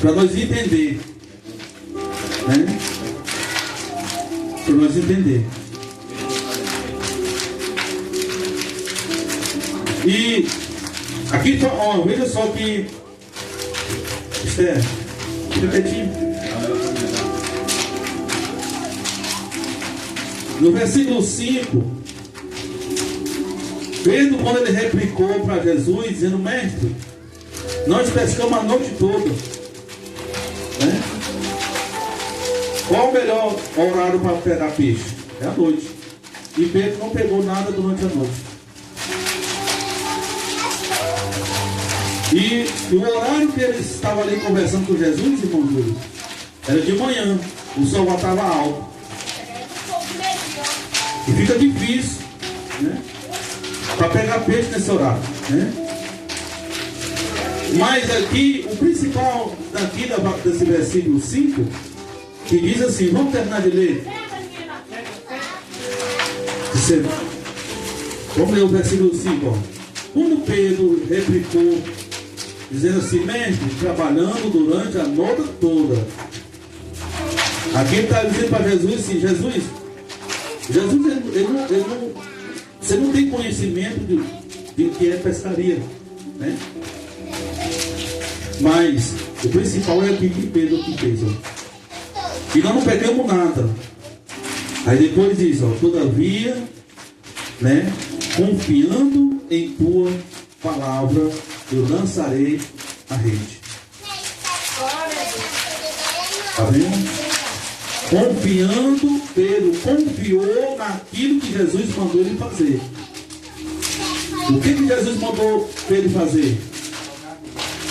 Para nós entender. Né? Para nós entender. E aqui, ó, veja só que Esther, fica quietinho. No versículo 5, Pedro, quando ele replicou para Jesus, dizendo: mestre, nós pescamos a noite toda, né? Qual o melhor horário para pegar peixe? É a noite. E Pedro não pegou nada durante a noite. E o horário que ele estava ali conversando com Jesus, irmão Júlio, era de manhã. O sol já estava alto. E fica difícil, né, para pegar peixe nesse horário, né? Mas aqui, o principal daqui desse versículo 5, que diz assim, vamos terminar de ler. Vamos ler o versículo 5, ó. Quando Pedro replicou, dizendo assim: mestre, trabalhando durante a noite toda. Aqui ele está dizendo para Jesus assim: Jesus, você não tem conhecimento de que é pescaria, né? Mas o principal é aqui que Pedro que fez, ó. E nós não pegamos nada. Aí depois diz, ó, todavia, né, confiando em tua palavra, eu lançarei a rede. Está vendo? Confiando, Pedro confiou naquilo que Jesus mandou ele fazer. O que Jesus mandou Pedro fazer?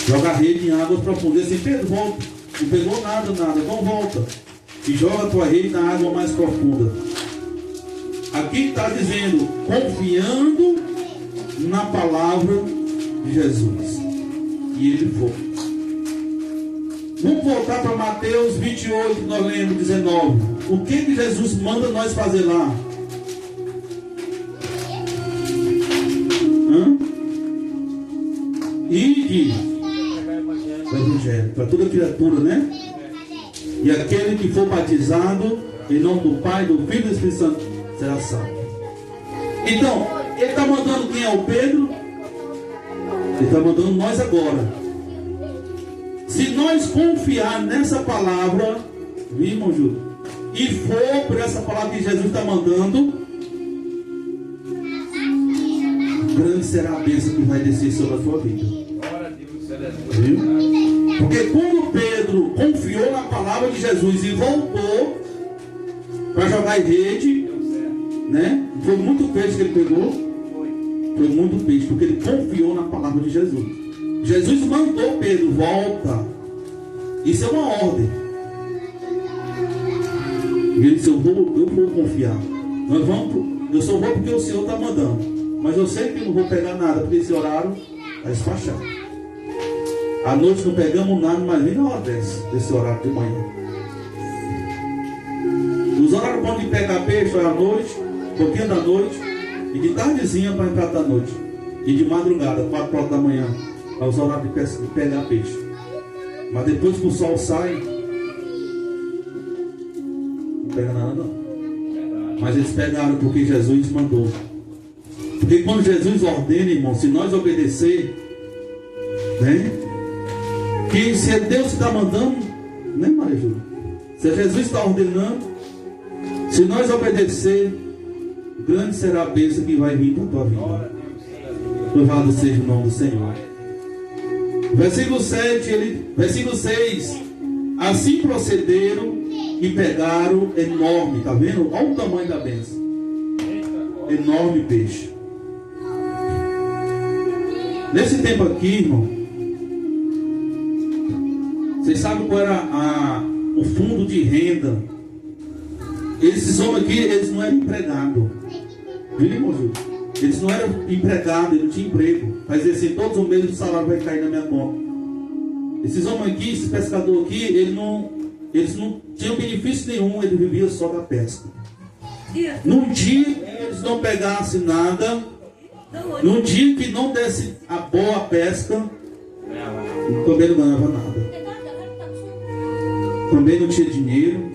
Jogar rede em águas profundas. Assim: Pedro, volta. Não pegou nada, então volta. E joga a tua rede na água mais profunda. Aqui está dizendo, confiando na palavra de Jesus. E ele foi. Vamos voltar para Mateus 28, que nós lemos 19. O que Jesus manda nós fazer lá? Ide o Evangelho para toda criatura, né? E aquele que for batizado em nome do Pai, do Filho e do Espírito Santo será salvo. Então, ele está mandando quem é o Pedro? Ele está mandando nós agora. Se nós confiar nessa palavra, viu, irmão Júlio, e for por essa palavra que Jesus está mandando, grande será a bênção que vai descer sobre a tua vida. Viu? Porque quando Pedro confiou na palavra de Jesus e voltou para jogar em rede, né? Foi muito peixe que ele pegou. Foi muito peixe, porque ele confiou na palavra de Jesus. Jesus mandou Pedro: volta. Isso é uma ordem. E ele disse: eu vou confiar. Eu só vou porque o Senhor está mandando. Mas eu sei que não vou pegar nada, porque esse horário vai despachar. À noite não pegamos nada, mas nem na hora desse horário de manhã. Os horários bons de pegar peixe é à noite, um pouquinho da noite, e de tardezinha para entrar da noite. E de madrugada, 4 horas da manhã, é os horários de pegar peixe. Mas depois que o sol sai, não pega nada não. Mas eles pegaram porque Jesus mandou. Porque quando Jesus ordena, irmão, se nós obedecer, né? Que se é Deus que está mandando, né, Maria Júlia? Se é Jesus que está ordenando, se nós obedecer, grande será a bênção que vai vir para a tua vida. Louvado seja o nome do Senhor. Versículo 6. Assim procederam e pegaram enorme, está vendo? Olha o tamanho da bênção. Enorme peixe. Nesse tempo aqui, irmão, vocês sabem qual era o fundo de renda? Esses homens aqui, eles não eram empregados. Viu, irmão Júlio? Eles não eram empregados, eles não tinham emprego. Mas assim, todos os meses o salário vai cair na minha conta. Esses homens aqui, esses pescadores aqui, eles não tinham benefício nenhum, eles viviam só da pesca. Num dia que eles não pegassem nada, num dia que não desse a boa pesca, também não ganhava nada. também não tinha dinheiro,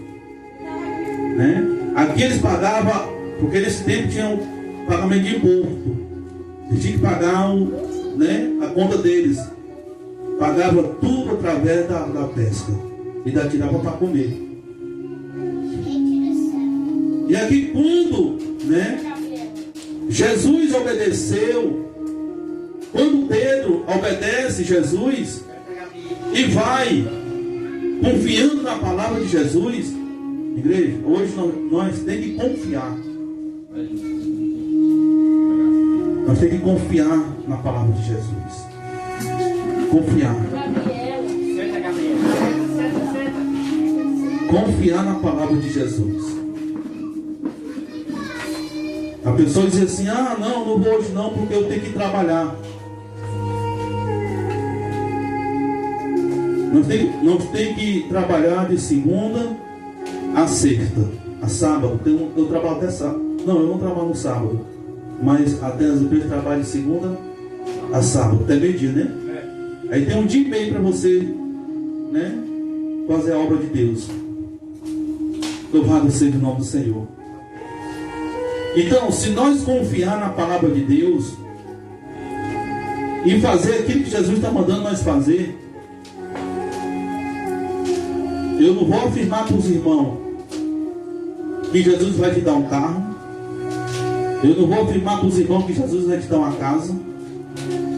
né? Aqui eles pagavam, porque nesse tempo tinha um pagamento de imposto. Eles tinham que pagar né, a conta deles. Pagava tudo através da pesca. E da tirava para comer. E aqui quando, né, Jesus obedeceu, quando Pedro obedece Jesus e vai confiando na palavra de Jesus, igreja, hoje nós temos que confiar. Nós temos que confiar na palavra de Jesus. Confiar. Confiar na palavra de Jesus. A pessoa diz assim: ah, não vou hoje não, porque eu tenho que trabalhar. Nós temos que trabalhar de segunda a sexta. A sábado, eu trabalho até sábado. Não, eu não trabalho no sábado. Mas até as empresas trabalham de segunda a sábado, até meio-dia, né? Aí tem um dia e meio para você, né, fazer a obra de Deus. Louvado seja o nome do Senhor. Então, se nós confiar na palavra de Deus e fazer aquilo que Jesus está mandando nós fazer, eu não vou afirmar para os irmãos que Jesus vai te dar um carro. Eu não vou afirmar para os irmãos que Jesus vai te dar uma casa.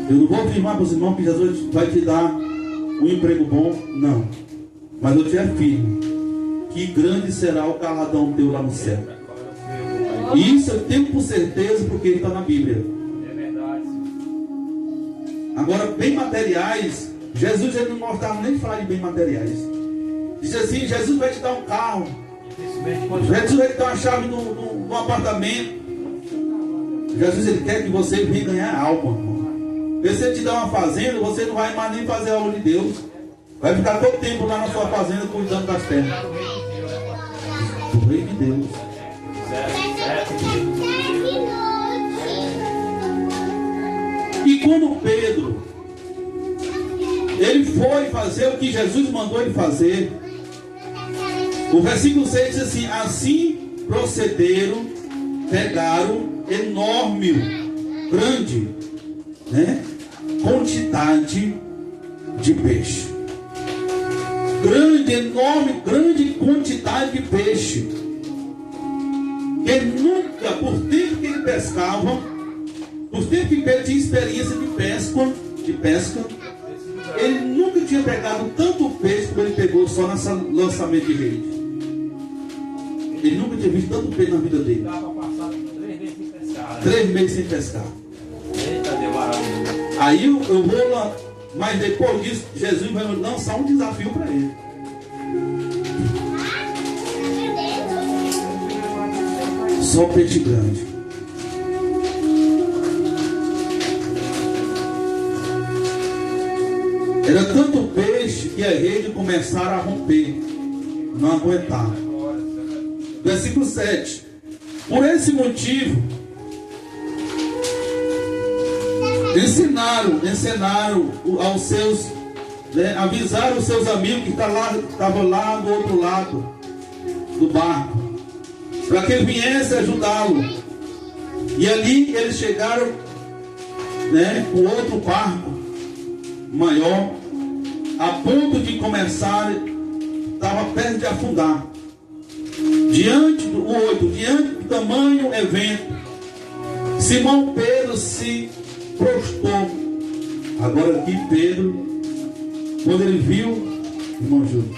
Eu não vou afirmar para os irmãos que Jesus vai te dar um emprego bom. Não. Mas eu te afirmo que grande será o galardão teu lá no céu. E isso eu tenho por certeza, porque ele está na Bíblia. É verdade. Agora, bem materiais, Jesus ele não gostava nem de falar de bem materiais. Diz assim: Jesus vai te dar um carro, Jesus vai te dar uma chave no apartamento. Jesus ele quer que você venha ganhar alma. Se ele te dá uma fazenda, você não vai mais nem fazer a obra de Deus. Vai ficar todo tempo lá na sua fazenda cuidando das terras. O rei de Deus. E quando Pedro ele foi fazer o que Jesus mandou ele fazer, o versículo 6 diz assim: assim procederam, pegaram enorme, grande, né, quantidade de peixe. Grande, enorme, grande quantidade de peixe. Ele nunca, por tempo que ele pescava, por tempo que Pedro tinha experiência de pesca, ele nunca tinha pegado tanto peixe como ele pegou só nesse lançamento de rede. Ele nunca tinha visto tanto peixe na vida dele. 3 meses sem pescar. Aí eu vou lá, mas depois disso, Jesus vai lançar um desafio para ele. Só peixe grande. Era tanto peixe que a rede começaram a romper, não aguentar. Versículo 7. Por esse motivo, ensinaram aos seus, né, avisaram os seus amigos que estavam lá do outro lado do barco, para que viesse ajudá-lo. E ali eles chegaram, né, com outro barco maior, a ponto de começar, estava perto de afundar. Diante do tamanho evento, Simão Pedro se prostrou. Agora aqui Pedro, quando ele viu, irmão Júlio,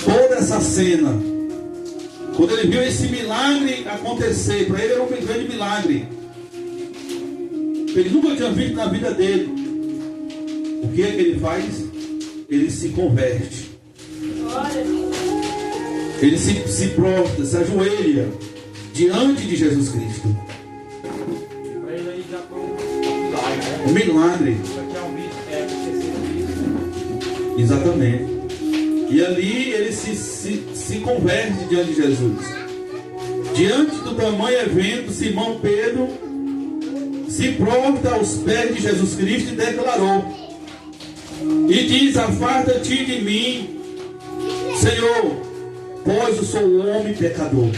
toda essa cena, quando ele viu esse milagre acontecer, para ele era um grande milagre. Ele nunca tinha visto na vida dele. O que é que ele faz? Ele se converte. Ele se prostra, se ajoelha diante de Jesus Cristo. Um milagre. Exatamente. E ali ele se converte diante de Jesus. Diante do tamanho evento, Simão Pedro se prostra aos pés de Jesus Cristo e declarou: e diz: afasta-te de mim, Senhor, pois eu sou um homem pecador.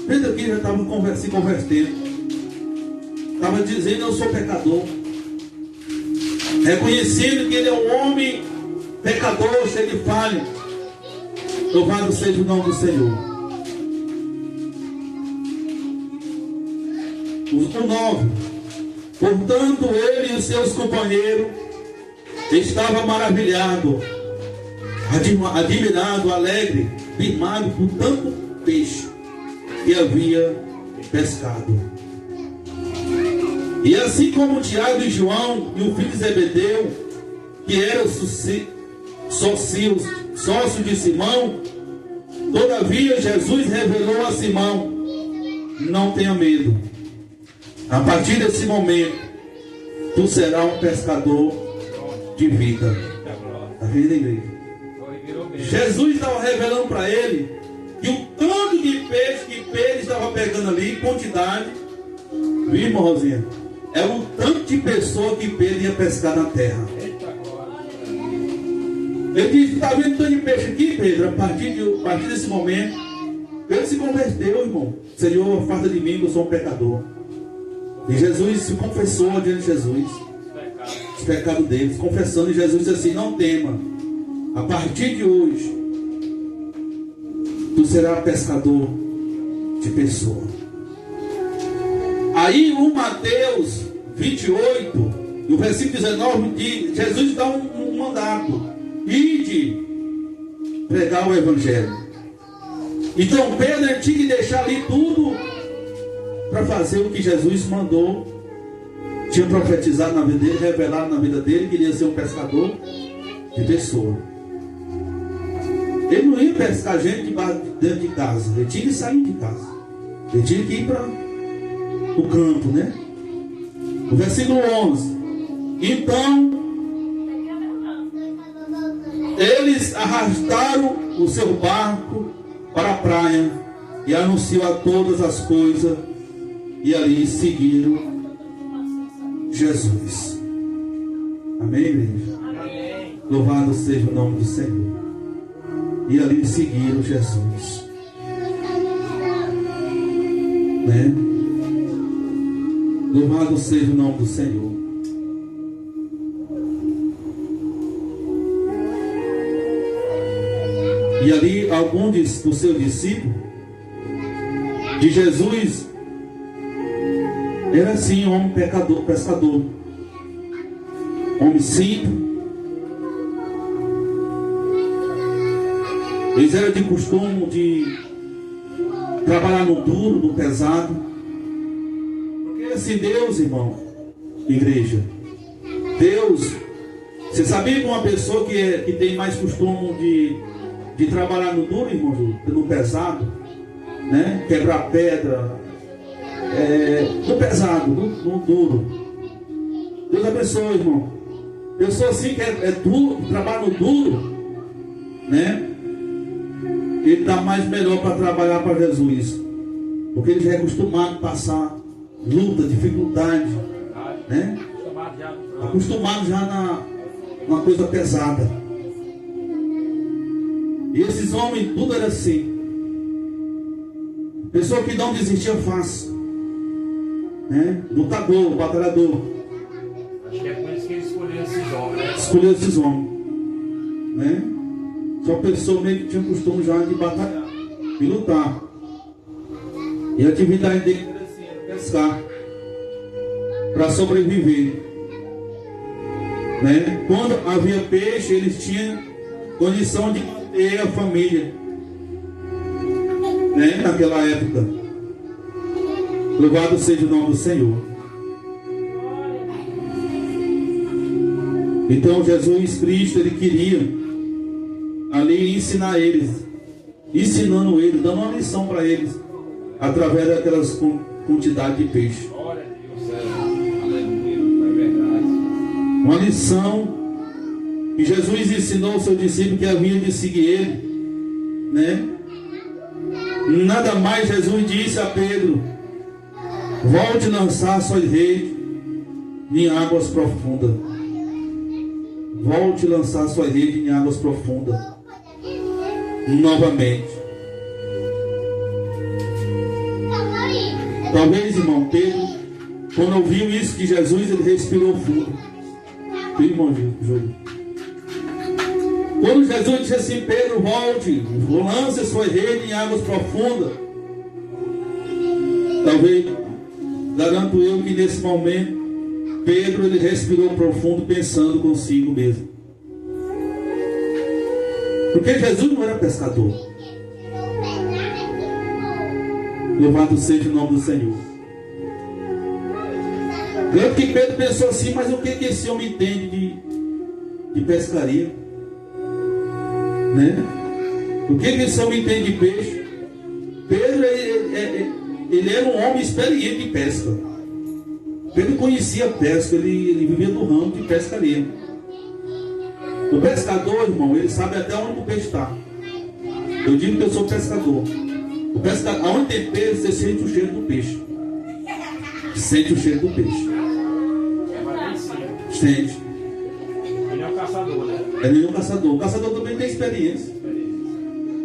Pedro aqui já estava se convertendo. Estava dizendo: eu sou pecador. Reconhecendo que ele é um homem pecador, cheio de falha. Louvado seja o nome do Senhor. O 9. Portanto, ele e os seus companheiros estavam maravilhados, admirado, alegre, firmado por tanto peixe que havia pescado. E assim como Tiago e João e o filho de Zebedeu, que eram sócios de Simão, todavia Jesus revelou a Simão: não tenha medo. A partir desse momento, tu serás um pescador de vida. Está vendo, igreja? Jesus estava revelando para ele que o tanto de peixe que Pedro estava pegando ali, em quantidade, viu, irmã Rosinha? É o tanto de pessoa que Pedro ia pescar na terra. Ele disse: está vendo tanto de peixe aqui, Pedro? A partir desse momento, Pedro se converteu, irmão. Senhor, afasta de mim, eu sou um pecador. E Jesus se confessou diante de Jesus os pecados deles, confessando. E Jesus disse assim: não tema, a partir de hoje tu serás pescador de pessoa. Aí o Mateus 28, no versículo 19, diz, Jesus dá um mandato: ide pregar o evangelho. Então Pedro tinha que deixar ali tudo para fazer o que Jesus mandou. Tinha profetizado na vida dele, revelado na vida dele que ele ia ser um pescador de pessoa. Ele não ia pescar gente dentro de casa, ele tinha que sair de casa, ele tinha que ir para o campo, né? O versículo 11: então eles arrastaram o seu barco para a praia e anunciou a todas as coisas, e ali seguiram Jesus. Amém, igreja? Amém. Louvado seja o nome do Senhor. E ali seguiram Jesus, né? Louvado seja o nome do Senhor. E ali alguns dos seus discípulos de Jesus era assim, homem pecador, pescador, homem simples. Eles eram de costume de trabalhar no duro, no pesado. Porque assim, Deus, irmão, igreja, Deus, você sabia que uma pessoa que tem mais costume de trabalhar no duro, irmão, no pesado, né? Quebrar pedra, no pesado, no duro. Deus abençoe, irmão. Pessoa assim que é duro, trabalha no duro, né? Ele dá mais melhor para trabalhar para Jesus, porque ele já é acostumado a passar luta, dificuldade, né? Acostumado já numa coisa pesada. E esses homens, tudo era assim. Pessoa que não desistia fácil, né? Lutador, batalhador. Acho que é por isso que ele escolheu esses homens, né? Escolheu esses homens, né? Só pessoa meio que tinha costume já de batalhar, de lutar. E a atividade dele era assim, era pescar, para sobreviver, né? Quando havia peixe, eles tinham condição de manter a família, né? Naquela época. Louvado seja o nome do Senhor. Então Jesus Cristo, ele queria ali ensinar eles, ensinando eles, dando uma lição para eles, através daquelas quantidades de peixe. Uma lição que Jesus ensinou aos seus discípulos que haviam de seguir ele, né? Nada mais Jesus disse a Pedro: volte a lançar suas redes em águas profundas. Volte a lançar suas redes em águas profundas. novamente. Talvez, irmão Pedro, quando ouviu isso de Jesus, ele respirou fundo. Irmão Júlio. Quando Jesus disse assim: Pedro, volte, lance sua rede em águas profundas. Talvez, garanto eu que nesse momento, Pedro ele respirou profundo, pensando consigo mesmo. Porque Jesus não era pescador. Louvado seja o nome do Senhor. Lembro que Pedro pensou assim: mas o que esse homem entende de pescaria? Né? O que esse homem entende de peixe? Pedro ele era um homem experiente em pesca. Pedro conhecia a pesca, ele vivia do ramo de pescaria. O pescador, irmão, ele sabe até onde o peixe está. Eu digo que eu sou pescador. O pescador, aonde tem peixe, você sente o cheiro do peixe. Sente o cheiro do peixe. Sente. Ele é um caçador, né? Ele é um caçador. O caçador também tem experiência.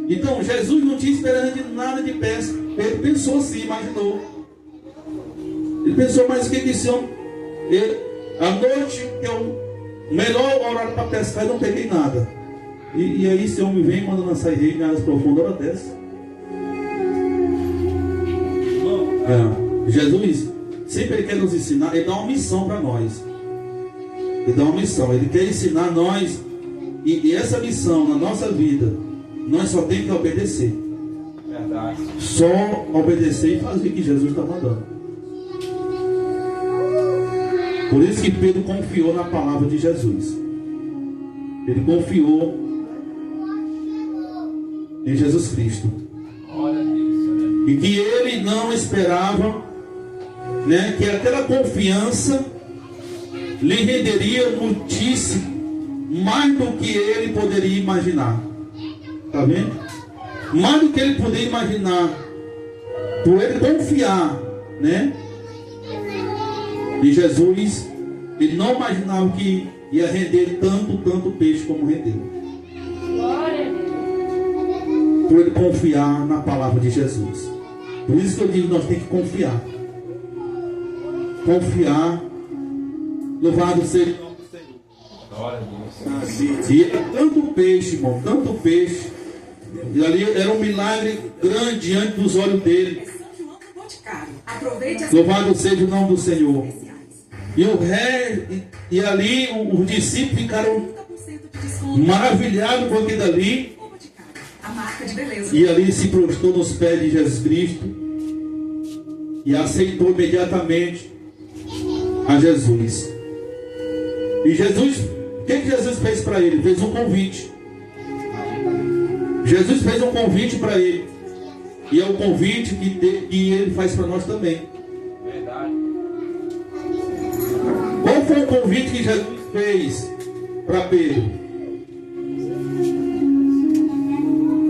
Então, Jesus não tinha esperança de nada de pesca. Pedro pensou assim, imaginou. Ele pensou: mas o que esse homem? A noite, que é o melhor horário para pescar, eu não peguei nada. E aí esse homem vem e manda lançar rede em águas profundas, hora dessa. Jesus, sempre ele quer nos ensinar, ele dá uma missão para nós. Ele dá uma missão, ele quer ensinar nós. E essa missão na nossa vida, nós só temos que obedecer. Verdade. Só obedecer e fazer o que Jesus está mandando. Por isso que Pedro confiou na palavra de Jesus. Ele confiou em Jesus Cristo. E que ele não esperava, né, que aquela confiança lhe renderia muitíssimo, mais do que ele poderia imaginar. Está vendo? Mais do que ele poderia imaginar. Por ele confiar, né, em Jesus, ele não imaginava que ia render tanto peixe como rendeu. Por ele confiar na palavra de Jesus. Por isso que eu digo, nós temos que confiar. Confiar. Louvado seja o nome do Senhor. Glória a Deus. E era tanto peixe, irmão, tanto peixe. E ali era um milagre grande diante dos olhos dele. Louvado seja o nome do Senhor. E ali os discípulos ficaram maravilhados com aquilo ali. E ali se prostrou nos pés de Jesus Cristo e aceitou imediatamente a Jesus. E Jesus, o que Jesus fez para ele? Fez um convite. Jesus fez um convite para ele. E é o convite que ele faz para nós também. Verdade. Qual foi o convite que Jesus fez para Pedro?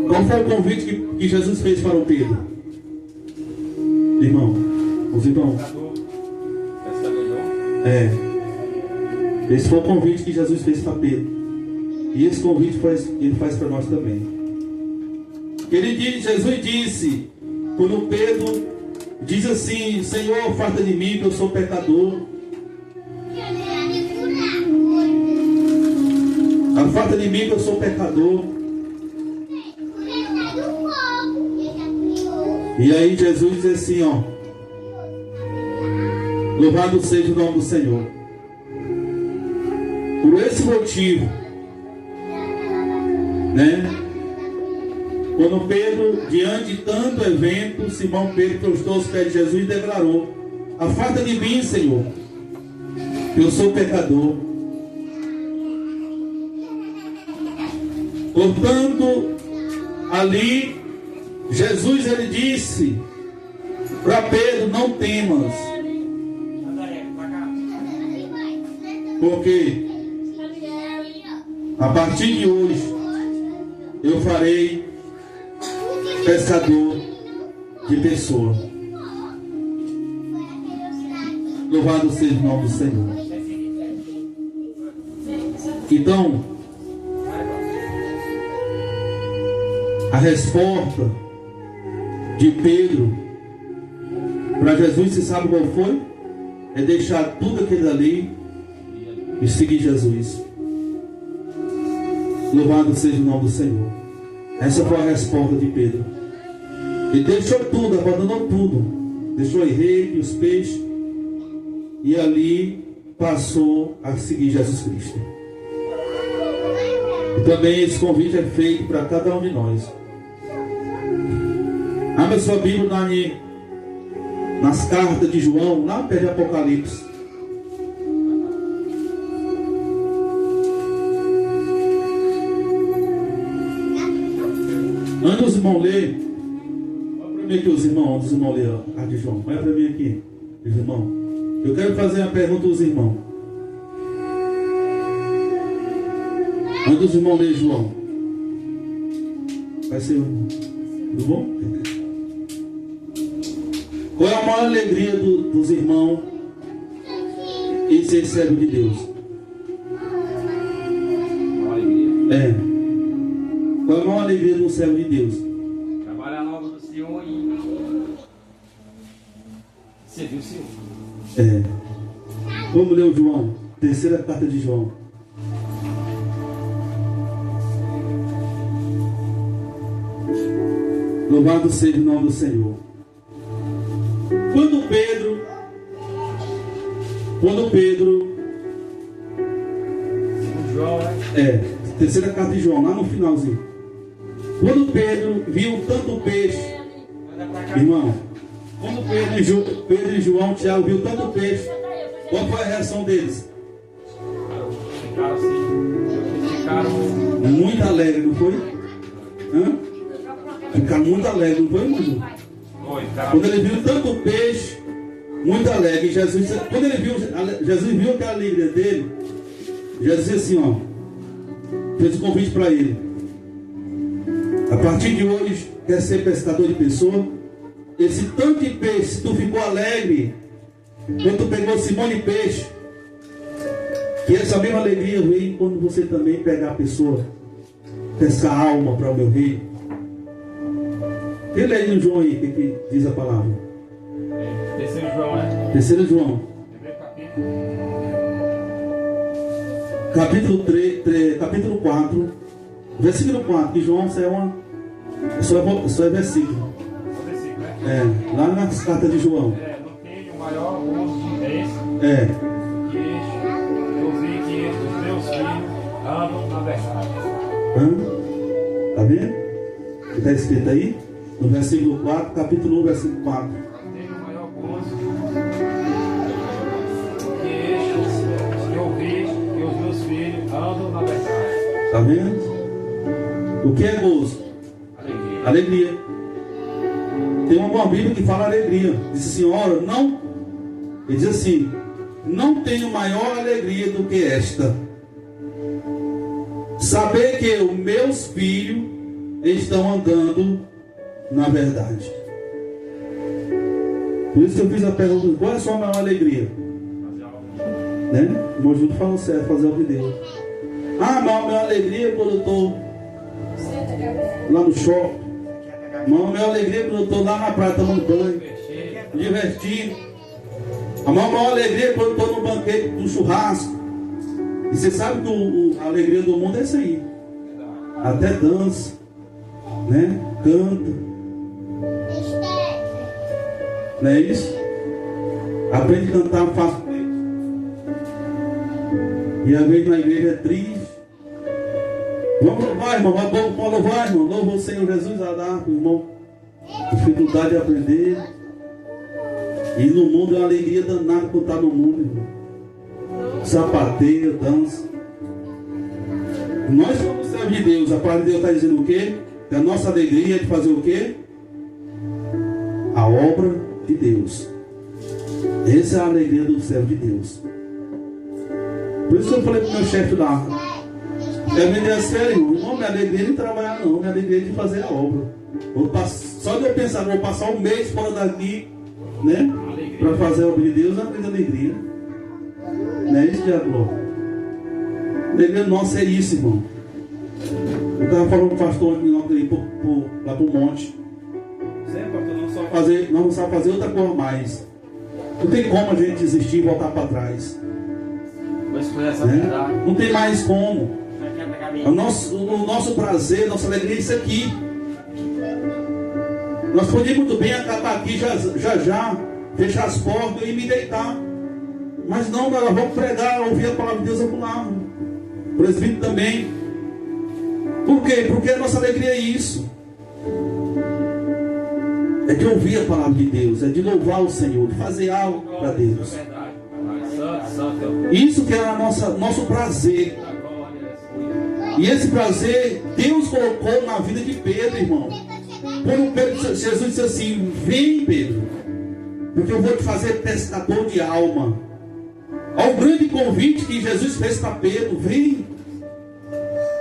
Qual foi o convite que Jesus fez para o Pedro? Irmão, os irmãos. Esse foi o convite que Jesus fez para Pedro. E esse convite ele faz para nós também. Jesus disse, quando Pedro diz assim: Senhor, afasta de mim, que eu sou pecador. Afasta de mim, que eu sou pecador. E aí Jesus diz assim, ó: louvado seja o nome do Senhor. Por esse motivo, né? Quando Pedro, diante de tanto evento, Simão Pedro prostrou os pés de Jesus e declarou: afasta de mim, Senhor, que eu sou pecador. Portanto, ali, Jesus ele disse para Pedro: não temas, porque a partir de hoje eu farei pescador de pessoa. Louvado seja o nome do Senhor. Então, A resposta de Pedro para Jesus, você sabe qual foi? É deixar tudo aquilo ali e seguir Jesus. Louvado seja o nome do Senhor. Essa foi a resposta de Pedro. Ele deixou tudo, abandonou tudo. Deixou a rede, os peixes, e ali passou a seguir Jesus Cristo. E também esse convite é feito para cada um de nós. Abra sua Bíblia nas cartas de João, lá perto de Apocalipse. Antes os irmãos lerem, olha para mim aqui os irmãos lerem a carta de João. Olha para mim aqui, os irmãos. Eu quero fazer uma pergunta aos irmãos. Antes os irmãos lerem João. Vai ser tudo bom? Qual é a maior alegria dos irmãos em ser servo de Deus? Qual é a maior alegria do servo de Deus? Trabalhar na obra do Senhor e servir o Senhor. Vamos ler o João, terceira carta de João. Louvado seja o nome do Senhor. Quando Pedro João, terceira carta de João, lá no finalzinho. Quando Pedro viu tanto peixe, irmão, quando Pedro e João, Tiago viu tanto peixe, qual foi a reação deles? Ficaram muito alegre, não foi? Ficaram muito alegre, não foi, irmão? Quando ele viu tanto peixe, muito alegre. Jesus viu aquela alegria dele. Jesus disse assim, fez um convite para ele. A partir de hoje, quer ser pescador de pessoa? Esse tanto de peixe, se tu ficou alegre, quando tu pegou Simão de peixe, que essa mesma alegria vem quando você também pegar a pessoa, pescar a alma para o meu reino. Quem lê aí no João aí, o que diz a palavra? Terceiro João, né? Terceiro João. Capítulo 4, versículo 4, que João só é versículo. Lá nas cartas de João. Não tem o maior gozo desse. Que eu vi que os meus filhos andam na verdade. Tá vendo? O que está escrito aí? No versículo 4, capítulo 1, versículo 4. Não tem o maior gozo que eu vi que os meus filhos andam na verdade. Tá vendo? O que é gozo? Alegria. Tem uma Bíblia que fala alegria. Diz assim, não. Ele diz assim, não tenho maior alegria do que esta. Saber que os meus filhos estão andando na verdade. Por isso que eu fiz a pergunta, qual é a sua maior alegria? Né? O irmão Júlio falou certo, fazer o que Deus. A maior alegria é quando eu estou lá no shopping. A maior alegria é quando eu estou lá na praia tomando banho, divertindo. A maior alegria é quando eu estou no banquete, no churrasco. E você sabe que a alegria do mundo é isso aí. Até dança, né? Canta. Não é isso? Aprende a cantar fácil. E às vezes na igreja é triste. Vamos louvar, irmão. Vamos louvar, irmão. Louva o Senhor Jesus a dar, irmão. Dificuldade de aprender. E no mundo é uma alegria danada por estar no mundo, irmão. Sapateia, dança. Nós somos servos de Deus. A palavra de Deus está dizendo o quê? Que a nossa alegria é de fazer o quê? A obra de Deus. Essa é a alegria do servo de Deus. Por isso que eu falei para o meu chefe lá, vender as férias, não, minha alegria é de trabalhar não, minha alegria é de fazer a obra. Só de eu pensar, vou passar um mês fora daqui, né, para fazer a obra de Deus, é uma grande alegria. Não é isso, diabo? A alegria nossa é isso, irmão. Eu estava falando com o pastor lá para o monte. Não sabe fazer outra coisa mais. Não tem como a gente desistir e voltar para trás. Né? Não tem mais como. O nosso prazer, nossa alegria é isso aqui. Nós podíamos muito bem acabar aqui já, fechar as portas e me deitar. Mas não, nós vamos pregar, ouvir a palavra de Deus acolá. O presbítero também. Por quê? Porque a nossa alegria é isso. É de ouvir a palavra de Deus, é de louvar o Senhor, de fazer algo para Deus. Isso que é nosso prazer. E esse prazer Deus colocou na vida de Pedro, irmão. Quando Jesus disse assim: vem, Pedro, porque eu vou te fazer pescador de alma. Ao grande convite que Jesus fez para Pedro: vem.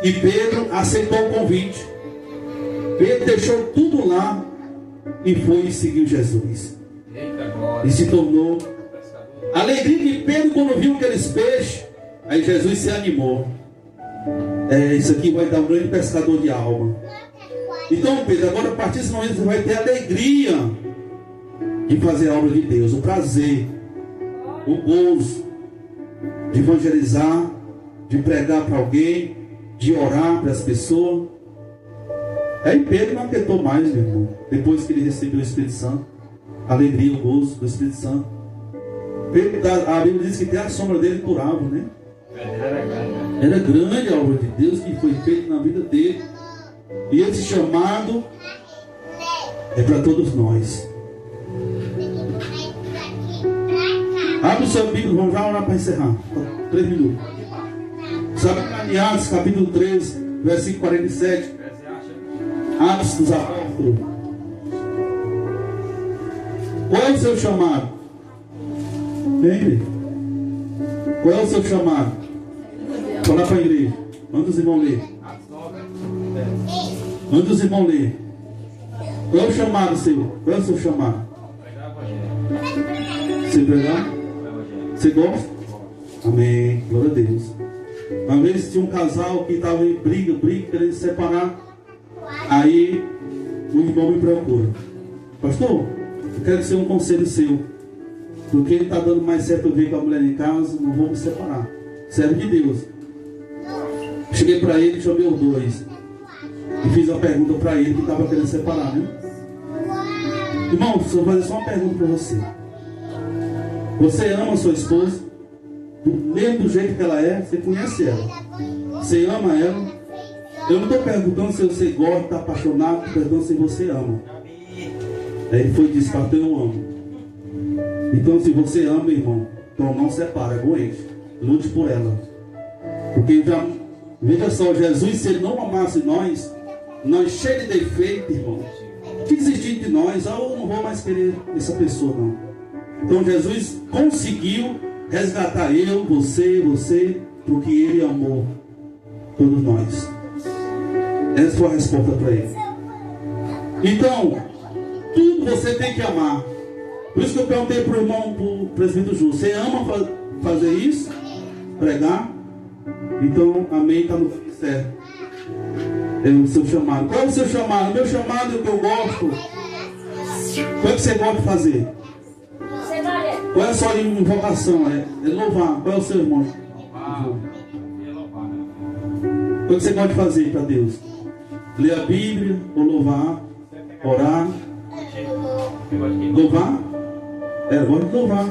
E Pedro aceitou o convite. Pedro deixou tudo lá e foi e seguiu Jesus. E se tornou a alegria de Pedro quando viu aqueles peixes. Aí Jesus se animou. Isso aqui vai dar um grande pescador de alma. Então, Pedro, agora a partir desse momento você vai ter a alegria de fazer a obra de Deus, o prazer, o gozo de evangelizar, de pregar para alguém, de orar para as pessoas. Aí Pedro não aquietou mais, meu irmão, depois que ele recebeu o Espírito Santo, a alegria, o gozo do Espírito Santo. Pedro, a Bíblia diz que até a sombra dele curava, né? Era grande a obra de Deus que foi feita na vida dele. E esse chamado é para todos nós. Abre o seu Bíblia, vamos já orar para encerrar. 3 minutos. Sabe em Atos capítulo 3, versículo 47. Atos dos Apóstolos. Qual é o seu chamado? Lembre. Qual é o seu chamado? Falar para a igreja. Manda os irmãos ler. Manda os irmãos ler. Qual é o chamado seu? Qual é o seu chamado? Você pregar? Você gosta? Amém. Glória a Deus. Uma vez tinha um casal que estava em briga, querendo se separar. Aí o irmão me procura: pastor, eu quero ser um conselho seu, porque ele está dando mais certo eu ver com a mulher em casa, não vou me separar. Servo de Deus. Cheguei para ele, chamei os dois e fiz uma pergunta para ele que estava querendo separar, né? Irmão, eu vou fazer só uma pergunta para você. Você ama a sua esposa? Mesmo do jeito que ela é, você conhece ela. Você ama ela? Eu não estou perguntando se você gosta, está apaixonado, estou perguntando se você ama. Aí ele foi e disse: pastor, eu amo. Então, se você ama, irmão, então não separa, aguente, lute por ela. Porque já, veja só, Jesus, se ele não amasse nós cheios de defeito, irmão, que desistir de nós, eu não vou mais querer essa pessoa, não. Então Jesus conseguiu resgatar eu, você, porque ele amou todos nós. Essa foi a resposta para ele. Então, tudo você tem que amar. Por isso que eu perguntei para o irmão, para o presbítero Júlio: você ama fazer isso? Pregar? Então, amém, está no certo. É o seu chamado. Qual é o seu chamado? O meu chamado é o que eu gosto. Qual é que você gosta de fazer? Qual é a sua invocação? É louvar. Qual é o seu irmão? Qual é que você gosta de fazer para Deus? Ler a Bíblia ou louvar? Orar? Louvar? Eu gosto de louvar.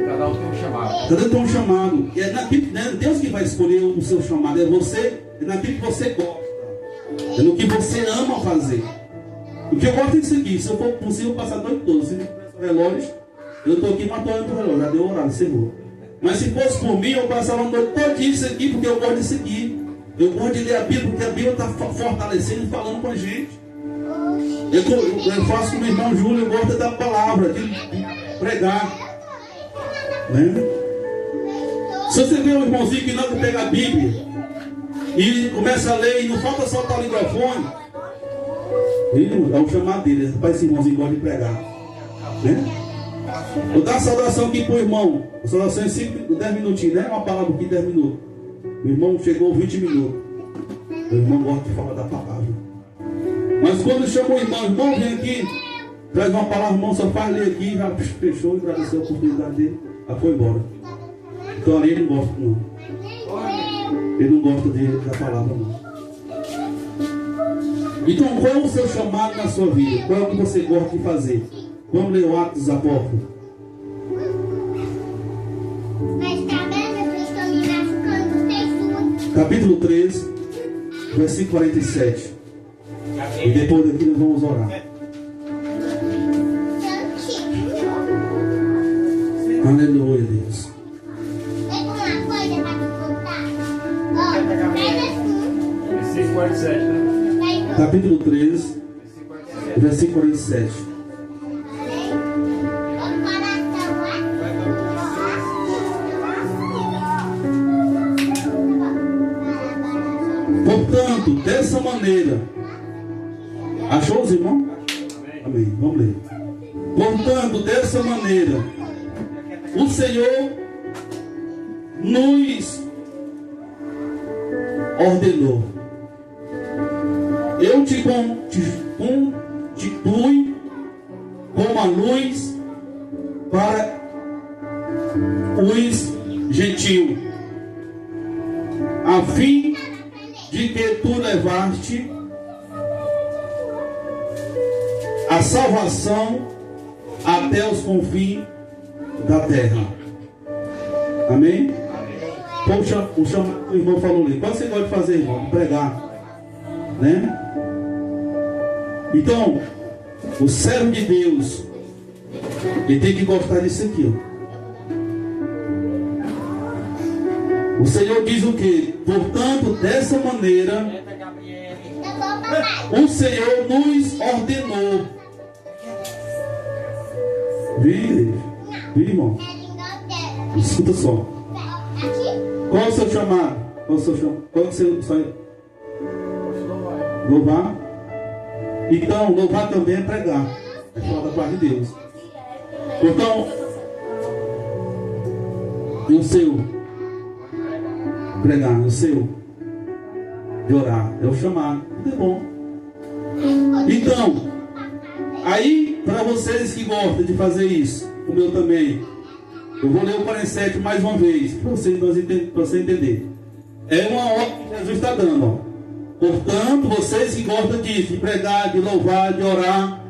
Cada um tem um chamado. Cada um tem um chamado. E é naquilo, né? Deus que vai escolher o seu chamado. É naquilo que você gosta. É no que você ama fazer. O que eu gosto é isso aqui. Se eu for possível, eu passar a noite toda. Se não tivesse relógio, eu estou aqui matando o relógio. Já deu horário, encerrou. Mas se fosse por mim, eu passava a noite toda isso aqui, porque eu gosto disso aqui. Eu gosto de ler a Bíblia, porque a Bíblia está fortalecendo e falando com a gente. Eu faço com o meu irmão Júlio, eu gosto da palavra, de pregar. Né? Se você vê um irmãozinho que não quer pegar a Bíblia e começa a ler e não falta soltar o microfone, é o chamado dele. Rapaz, esse irmãozinho gosta de pregar, né? Vou dar a saudação aqui para o irmão. A saudação é 10 minutinhos, né? Uma palavra aqui, 10 minutos. O irmão chegou 20 minutos. O irmão gosta de falar da palavra. Mas quando chamou o irmão, vem aqui, traz uma palavra, o irmão só faz ler aqui, já fechou, agradeceu a oportunidade dele, já foi embora. Então ali ele não gosta não. Ele não gosta da palavra não. Então qual é o seu chamado na sua vida? Qual é o que você gosta de fazer? Vamos ler o Atos dos Apóstolos. Capítulo 3, versículo 47. E depois daqui nós vamos orar. Aleluia, Deus. Versículo 47, né? Capítulo 3, versículo 47. Portanto, dessa maneira. Achou os irmãos? Amém. Vamos ler. Portanto, dessa maneira, o Senhor nos ordenou. Eu te constitui como a luz para os gentios, a fim de que tu levaste a salvação até os confins da terra. Amém? Poxa, o irmão falou ali. Qual você gosta de fazer, irmão? De pregar. Né? Então, o servo de Deus, ele tem que gostar disso aqui. Ó. O Senhor diz o quê? Portanto, dessa maneira, o Senhor nos ordenou. Viu, irmão? Escuta só. Qual é o seu chamado? Qual é o seu chamado? Qual é o seu... Louvar. Então, louvar também é pregar. É falar da parte de Deus. Então, e o seu? Pregar. O seu? De orar. É o chamado. Tudo é bom. Então, aí, para vocês que gostam de fazer isso, como eu também, eu vou ler o 47 mais uma vez, para você entender. É uma ordem que Jesus está dando. Ó. Portanto, vocês que gostam disso, de pregar, de louvar, de orar,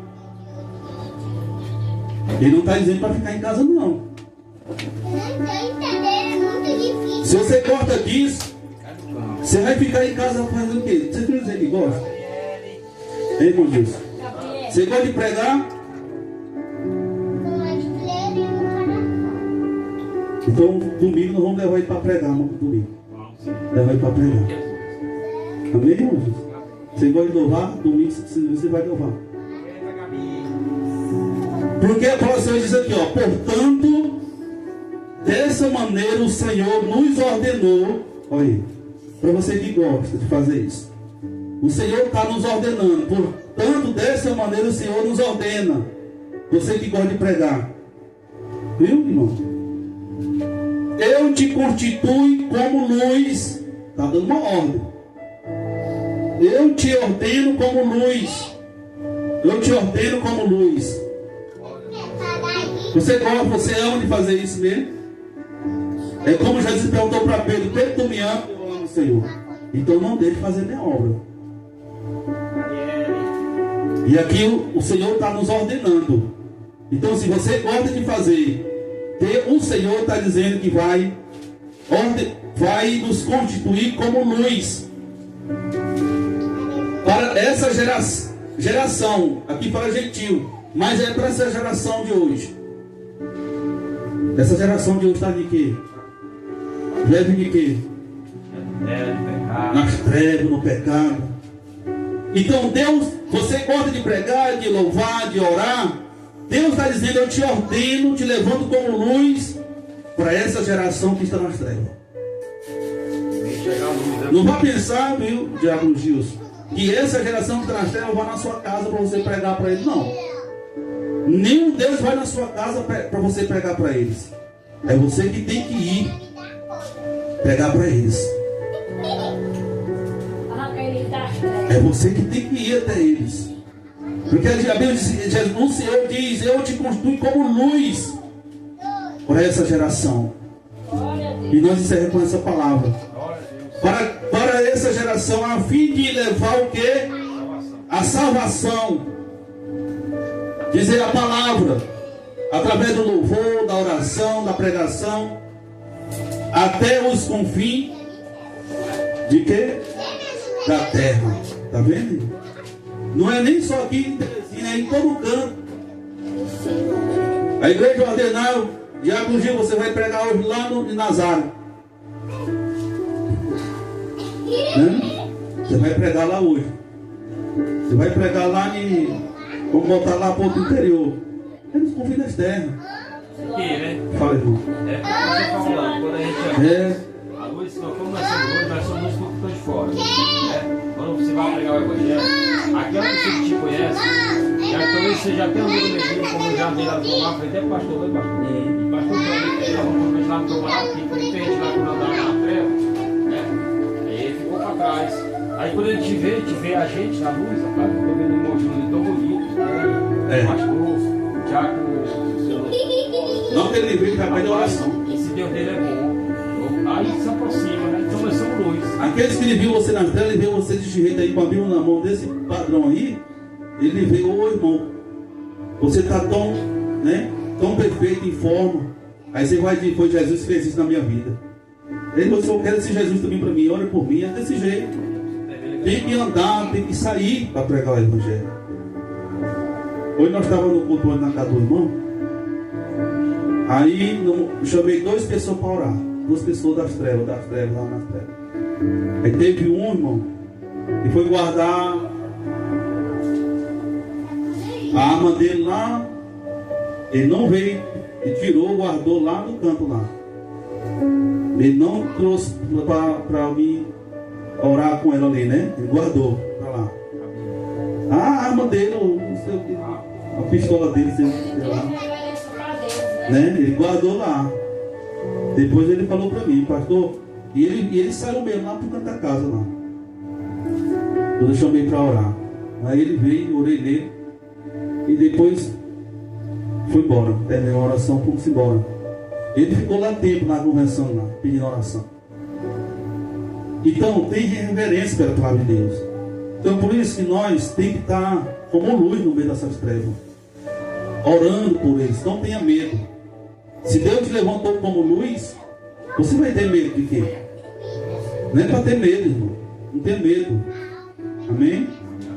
ele não está dizendo para ficar em casa, não. Se você gosta disso, você vai ficar em casa fazendo o quê? Você quer dizer que gosta? Ei, irmão Deus. Você gosta de pregar? Então, domingo nós vamos levar ele para pregar, irmão, domingo. Levar ele para pregar. Amém, irmão? Você gosta de louvar? Domingo você vai louvar. Porque a palavra do Senhor diz aqui, ó. Portanto, dessa maneira o Senhor nos ordenou. Olha aí. Para você que gosta de fazer isso. O Senhor está nos ordenando. Portanto, dessa maneira o Senhor nos ordena. Você que gosta de pregar. Viu, irmão? Eu te constituo como luz. Está dando uma ordem. Eu te ordeno como luz. Eu te ordeno como luz. Você gosta, você ama de fazer isso mesmo? É como Jesus perguntou para Pedro: Pedro, tu me ama? Eu amo o Senhor. Então não deixe fazer minha obra. E aqui o Senhor está nos ordenando. Então, se você gosta de fazer, o Senhor está dizendo que vai nos constituir como luz para essa geração, aqui para gentil, mas é para essa geração de hoje. Essa geração de hoje está de quê? Vive de quê? Nas trevas, no pecado. Então Deus, você gosta de pregar, de louvar, de orar. Deus está dizendo: eu te ordeno, te levanto como luz para essa geração que está nas trevas. Não vá pensar, viu, Diácono Gilson, que essa geração que está nas trevas vai na sua casa para você pregar para eles. Não. Nenhum Deus vai na sua casa para você pregar para eles. É você que tem que ir pregar para eles. É você que tem que ir até eles. Porque a Bíblia diz, o Senhor diz: eu te constituo como luz para essa geração. E nós encerramos com essa palavra. Para essa geração, a fim de levar o quê? A salvação. Dizer a palavra através do louvor, da oração, da pregação, até os confins de quê? Da terra. Está vendo? Não é nem só aqui em Teresina, é em todo canto. A igreja ordenal, Diácono Gil, você vai pregar hoje lá em Nazaré. Né? Você vai pregar lá hoje. Você vai pregar lá em... Vamos voltar lá para o outro interior. Eles confins das terras. Fala, irmão. É como você falando, quando a gente a luz, como nós somos luz que estão de fora. Quando você vai pregar o evangelho, aquela pessoa que te conhece, talvez você já tenha um amigo mesmo, como eu já andei lá no tomar, falei até pro pastor, pastor também, vamos lá no tomar aqui, porque tem gente lá quando andava na treva, aí ele ficou para trás. Aí quando ele te vê a gente na luz, rapaz, eu tô vendo um monte de tão bonito, o pastor, o diácono, o senhor. Não que ele veio para a oração. Esse Deus dele é bom. Aí se aproxima, né? Então nós somos luz. Aqueles que ele viu você nas telas, ele viu você de jeito aí com a Bíblia na mão desse padrão aí, ele veio: ô irmão, você está tão, né, tão perfeito em forma. Aí você vai dizer: foi Jesus que fez isso na minha vida. Ele disse: eu quero esse Jesus também para mim, ora por mim. É desse jeito. Tem que andar, tem que sair para pregar o evangelho. Hoje nós estávamos no culto na casa do irmão. Aí eu chamei 2 pessoas para orar. 2 pessoas das trevas, lá nas trevas. Aí teve um irmão que foi guardar a arma dele lá. Ele não veio, ele tirou, guardou lá no canto lá. Ele não trouxe para mim orar com ela ali, né? Ele guardou para lá. A arma dele, não sei o que, a pistola dele, sei lá, né? Ele guardou lá. Depois ele falou para mim: pastor, e ele saiu mesmo lá para o canto da casa lá. Eu chamei para orar. Aí ele veio, orei nele, e depois foi embora. Terminei a oração, fomos embora. Ele ficou lá tempo na convenção lá, pedindo oração. Então tem reverência pela palavra de Deus. Então por isso que nós temos que estar como luz no meio dessas trevas, orando por eles. Não tenha medo. Se Deus te levantou como luz, você vai ter medo de quê? Não é para ter medo, irmão. Não tem medo. Amém?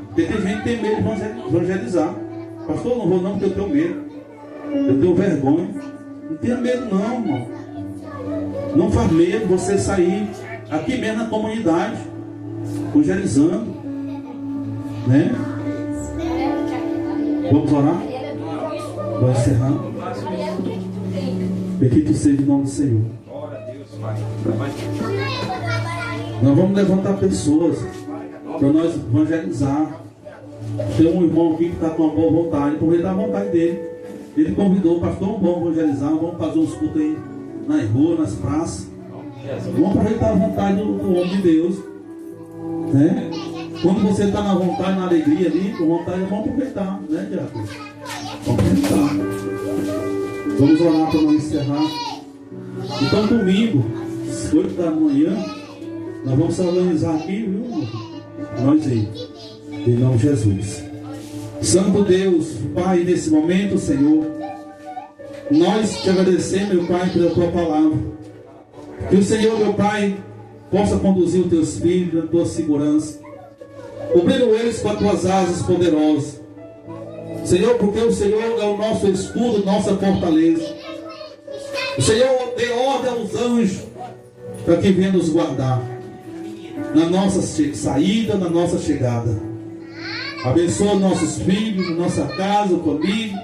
Porque tem gente que tem medo de evangelizar. Pastor, não vou não, porque eu tenho medo. Eu tenho vergonha. Não tenha medo não, irmão. Não faz medo você sair aqui mesmo na comunidade, evangelizando, né? Vamos orar? Vamos encerrar. Bendito seja o nome do Senhor. Nós vamos levantar pessoas para nós evangelizar. Tem um irmão aqui que está com uma boa vontade, aproveitar a vontade dele. Ele convidou o pastor: vamos evangelizar, vamos fazer uns cultos aí nas ruas, nas praças. Vamos aproveitar a vontade do homem de Deus, né? Quando você está na vontade, na alegria ali, com vontade, vamos aproveitar, né, Diácono? Vamos aproveitar. Vamos orar para nós encerrar. Então domingo, 8 da manhã, nós vamos se organizar aqui, viu? Nós aí, em nome de Jesus. Santo Deus, Pai, nesse momento, Senhor, nós te agradecemos, meu Pai, pela tua palavra. Que o Senhor, meu Pai, possa conduzir os teus filhos na tua segurança, cobrindo eles com as tuas asas poderosas, Senhor, porque o Senhor é o nosso escudo, nossa fortaleza. O Senhor dê ordem aos anjos para que venham nos guardar na nossa saída, na nossa chegada. Abençoa nossos filhos, nossa casa, família,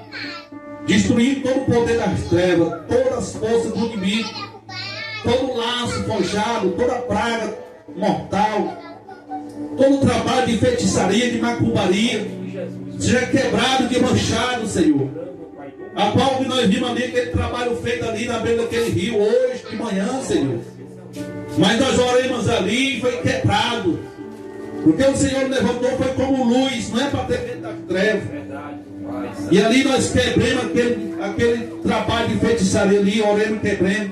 destruir todo o poder das trevas, todas as forças do inimigo, todo laço forjado, toda praga mortal, todo o trabalho de feitiçaria, de macumbaria, seja quebrado, de manchado, Senhor. A qual que nós vimos ali, aquele trabalho feito ali na beira daquele rio, hoje de manhã, Senhor. Mas nós oramos ali e foi quebrado. Porque o Senhor levantou foi como luz, não é para ter medo das trevas. Verdade. E ali nós quebremos aquele trabalho de feitiçaria ali, oremos e quebremos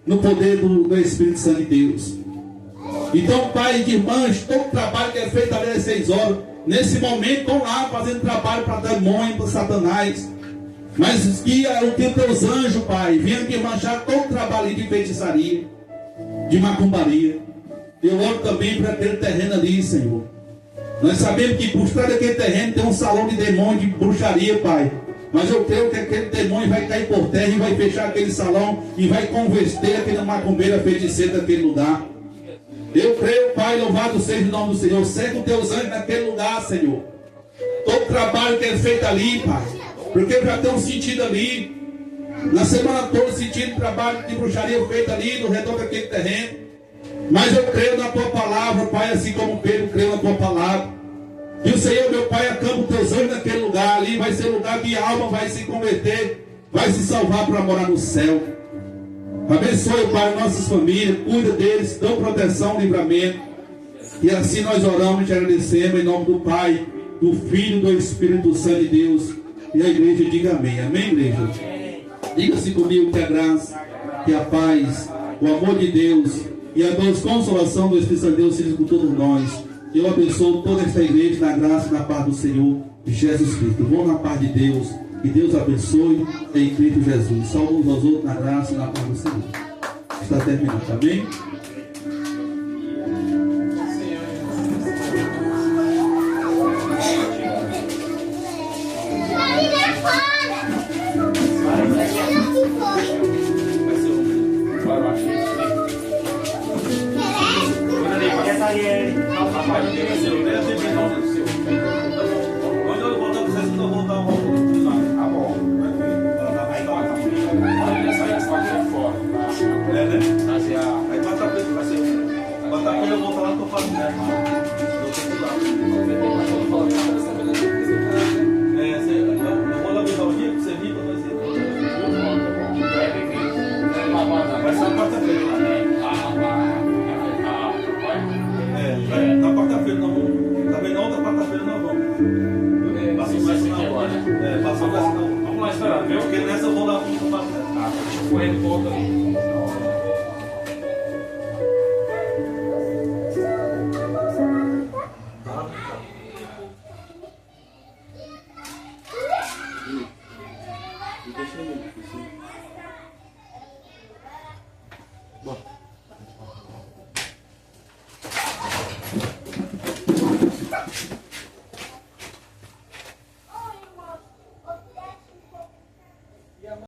no poder do Espírito Santo de Deus. Então, pai e irmãs, todo trabalho que é feito ali às 6 horas, nesse momento estão lá fazendo trabalho para demônio, para Satanás. Mas que os teus anjos, pai, venham aqui manchar todo o trabalho de feitiçaria, de macumbaria. Eu oro também para aquele terreno ali, Senhor. Nós sabemos que por trás daquele terreno tem um salão de demônio, de bruxaria, pai. Mas eu creio que aquele demônio vai cair por terra e vai fechar aquele salão e vai converter aquele macumbeiro feiticeiro daquele lugar. Eu creio, pai, louvado seja o nome do Senhor. Segue os teus anjos naquele lugar, Senhor. Todo trabalho que é feito ali, pai. Porque eu já tenho sentido ali. Na semana toda sentindo trabalho de bruxaria feito ali no redor daquele terreno. Mas eu creio na tua palavra, pai, assim como Pedro creu na tua palavra. E o Senhor, meu pai, acampa os teus anjos naquele lugar ali. Vai ser um lugar que a alma vai se converter, vai se salvar para morar no céu. Abençoe, pai, nossas famílias, cuida deles, dão proteção, livramento. E assim nós oramos e te agradecemos em nome do Pai, do Filho e do Espírito Santo de Deus. E a igreja diga amém. Amém, igreja? Diga-se comigo que a graça, que a paz, o amor de Deus e a consolação do Espírito Santo de Deus seja com todos nós. Eu abençoo toda esta igreja na graça e na paz do Senhor Jesus Cristo. Vão na paz de Deus. Que Deus abençoe em Cristo Jesus. Salve uns aos outros na graça e na paz do Senhor. Está terminado, amém? Vamos lá esperar, viu? Porque nessa eu vou dar um correndo um pouco ali.